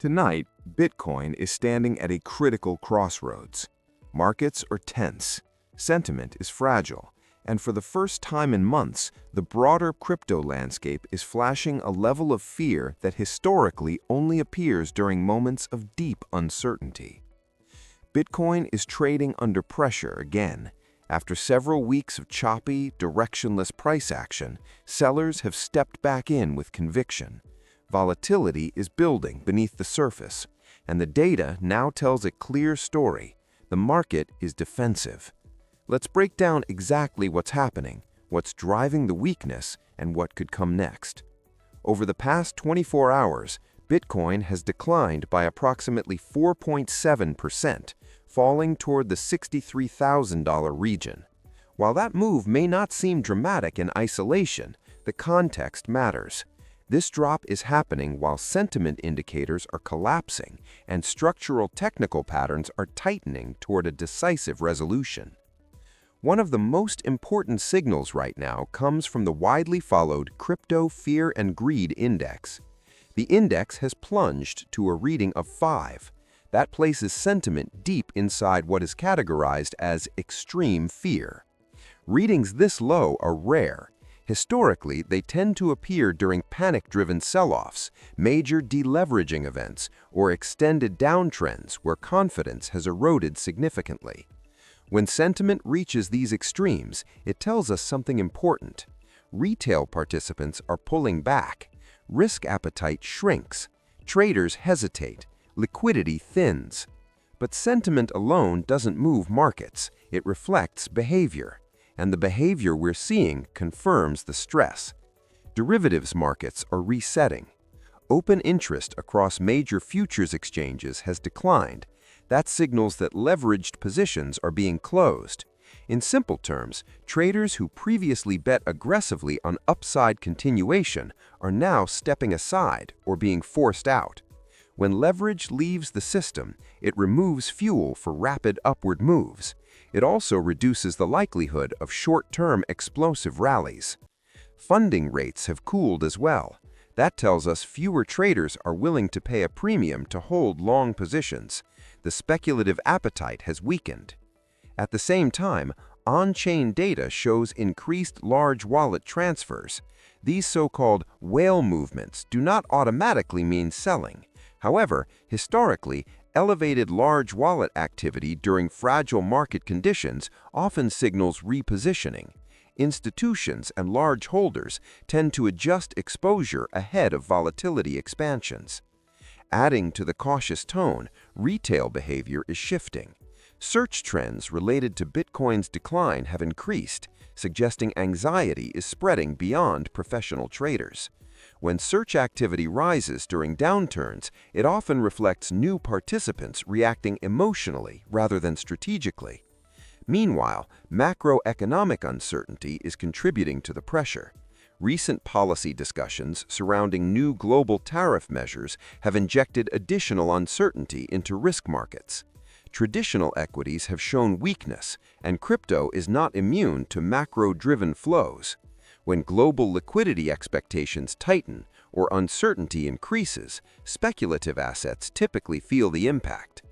Tonight, Bitcoin is standing at a critical crossroads. Markets are tense, sentiment is fragile, and for the first time in months, the broader crypto landscape is flashing a level of fear that historically only appears during moments of deep uncertainty. Bitcoin is trading under pressure again. After several weeks of choppy, directionless price action, sellers have stepped back in with conviction. Volatility is building beneath the surface, and the data now tells a clear story. The market is defensive. Let's break down exactly what's happening, what's driving the weakness, and what could come next. Over the past 24 hours, Bitcoin has declined by approximately 4.7%, falling toward the $63,000 region. While that move may not seem dramatic in isolation, the context matters. This drop is happening while sentiment indicators are collapsing and structural technical patterns are tightening toward a decisive resolution. One of the most important signals right now comes from the widely followed Crypto Fear and Greed Index. The index has plunged to a reading of 5. That places sentiment deep inside what is categorized as extreme fear. Readings this low are rare. Historically, they tend to appear during panic-driven sell-offs, major deleveraging events, or extended downtrends where confidence has eroded significantly. When sentiment reaches these extremes, it tells us something important. Retail participants are pulling back. Risk appetite shrinks. Traders hesitate. Liquidity thins. But sentiment alone doesn't move markets. It reflects behavior. And the behavior we're seeing confirms the stress. Derivatives markets are resetting. Open interest across major futures exchanges has declined. That signals that leveraged positions are being closed. In simple terms, traders who previously bet aggressively on upside continuation are now stepping aside or being forced out. When leverage leaves the system, it removes fuel for rapid upward moves. It also reduces the likelihood of short-term explosive rallies. Funding rates have cooled as well. That tells us fewer traders are willing to pay a premium to hold long positions. The speculative appetite has weakened. At the same time, on-chain data shows increased large wallet transfers. These so-called whale movements do not automatically mean selling. However, historically, elevated large wallet activity during fragile market conditions often signals repositioning. Institutions and large holders tend to adjust exposure ahead of volatility expansions. Adding to the cautious tone, retail behavior is shifting. Search trends related to Bitcoin's decline have increased, suggesting anxiety is spreading beyond professional traders. When search activity rises during downturns, it often reflects new participants reacting emotionally rather than strategically. Meanwhile, macroeconomic uncertainty is contributing to the pressure. Recent policy discussions surrounding new global tariff measures have injected additional uncertainty into risk markets. Traditional equities have shown weakness, and crypto is not immune to macro-driven flows. When global liquidity expectations tighten or uncertainty increases, speculative assets typically feel the impact.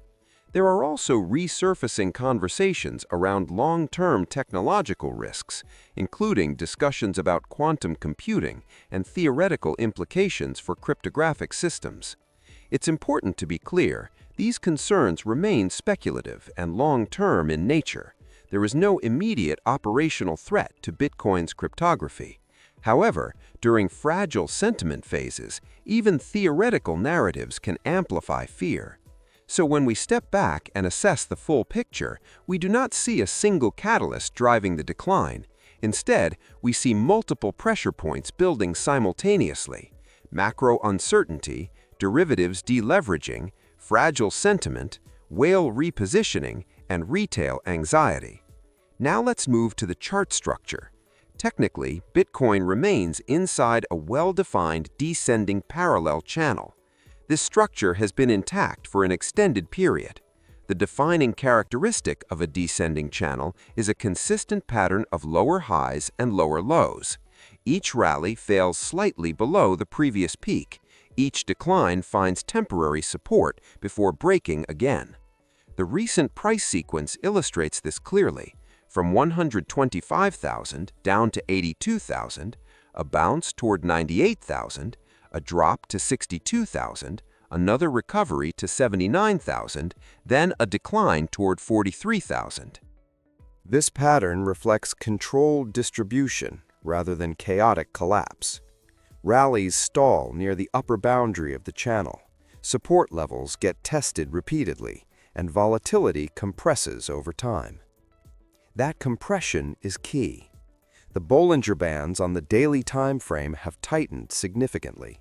There are also resurfacing conversations around long-term technological risks, including discussions about quantum computing and theoretical implications for cryptographic systems. It's important to be clear, these concerns remain speculative and long-term in nature. There is no immediate operational threat to Bitcoin's cryptography. However, during fragile sentiment phases, even theoretical narratives can amplify fear. So when we step back and assess the full picture, we do not see a single catalyst driving the decline. Instead, we see multiple pressure points building simultaneously: macro uncertainty, derivatives deleveraging, fragile sentiment, whale repositioning, and retail anxiety. Now let's move to the chart structure. Technically, Bitcoin remains inside a well-defined descending parallel channel. This structure has been intact for an extended period. The defining characteristic of a descending channel is a consistent pattern of lower highs and lower lows. Each rally fails slightly below the previous peak, Each decline finds temporary support before breaking again. The recent price sequence illustrates this clearly. From 125,000 down to 82,000, a bounce toward 98,000, a drop to 62,000, another recovery to 79,000, then a decline toward 43,000. This pattern reflects controlled distribution rather than chaotic collapse. Rallies stall near the upper boundary of the channel, support levels get tested repeatedly, and volatility compresses over time. That compression is key. The Bollinger Bands on the daily time frame have tightened significantly.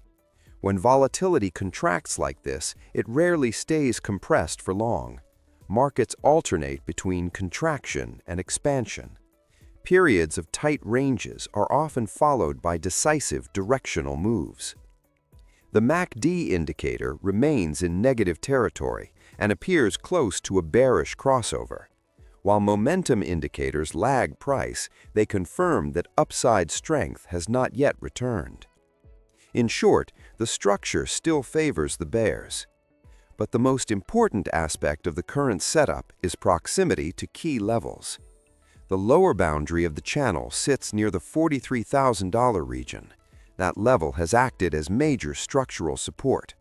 When volatility contracts like this, it rarely stays compressed for long. Markets alternate between contraction and expansion. Periods of tight ranges are often followed by decisive directional moves. The MACD indicator remains in negative territory and appears close to a bearish crossover. While momentum indicators lag price, they confirm that upside strength has not yet returned. In short, the structure still favors the bears. But the most important aspect of the current setup is proximity to key levels. The lower boundary of the channel sits near the $43,000 region. That level has acted as major structural support.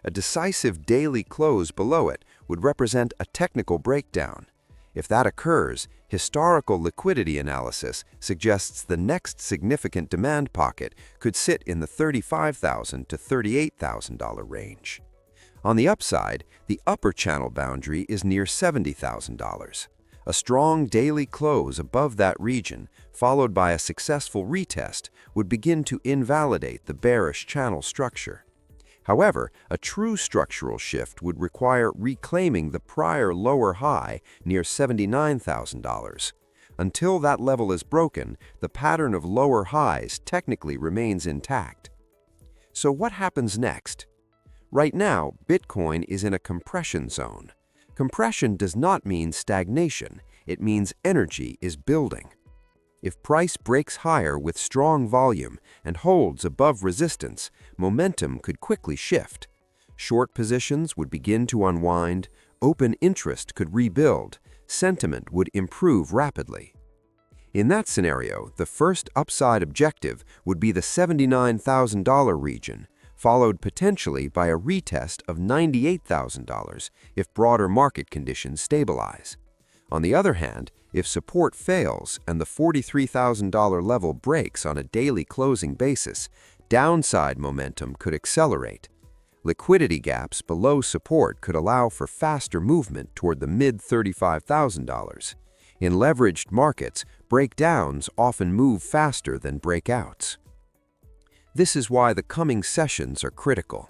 A decisive daily close below it would represent a technical breakdown. If that occurs, historical liquidity analysis suggests the next significant demand pocket could sit in the $35,000 to $38,000 range. On the upside, the upper channel boundary is near $70,000. A strong daily close above that region, followed by a successful retest, would begin to invalidate the bearish channel structure. However, a true structural shift would require reclaiming the prior lower high near $79,000. Until that level is broken, the pattern of lower highs technically remains intact. So what happens next? Right now, Bitcoin is in a compression zone. Compression does not mean stagnation, it means energy is building. If price breaks higher with strong volume and holds above resistance, momentum could quickly shift. Short positions would begin to unwind, open interest could rebuild, sentiment would improve rapidly. In that scenario, the first upside objective would be the $79,000 region, followed potentially by a retest of $98,000 if broader market conditions stabilize. On the other hand, if support fails and the $43,000 level breaks on a daily closing basis, downside momentum could accelerate. Liquidity gaps below support could allow for faster movement toward the mid-$35,000. In leveraged markets, breakdowns often move faster than breakouts. This is why the coming sessions are critical.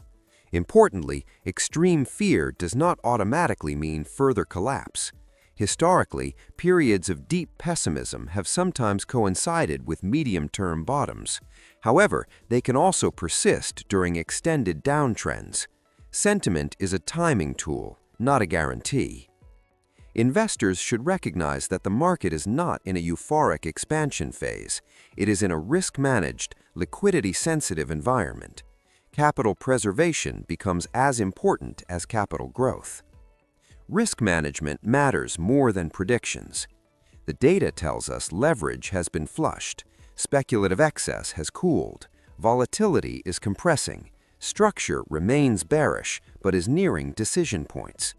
Importantly, extreme fear does not automatically mean further collapse. Historically, periods of deep pessimism have sometimes coincided with medium-term bottoms. However, they can also persist during extended downtrends. Sentiment is a timing tool, not a guarantee. Investors should recognize that the market is not in a euphoric expansion phase. It is in a risk-managed, liquidity-sensitive environment. Capital preservation becomes as important as capital growth. Risk management matters more than predictions. The data tells us leverage has been flushed, speculative excess has cooled, volatility is compressing, structure remains bearish but is nearing decision points.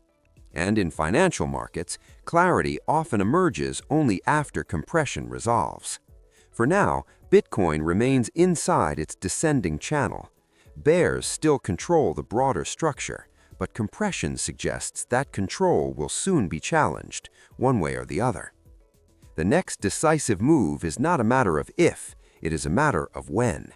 And in financial markets, clarity often emerges only after compression resolves. For now, Bitcoin remains inside its descending channel. Bears still control the broader structure, but compression suggests that control will soon be challenged, one way or the other. The next decisive move is not a matter of if, it is a matter of when.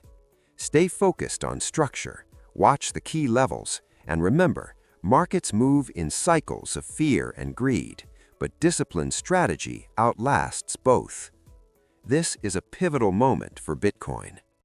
Stay focused on structure, watch the key levels, and remember, markets move in cycles of fear and greed, but disciplined strategy outlasts both. This is a pivotal moment for Bitcoin.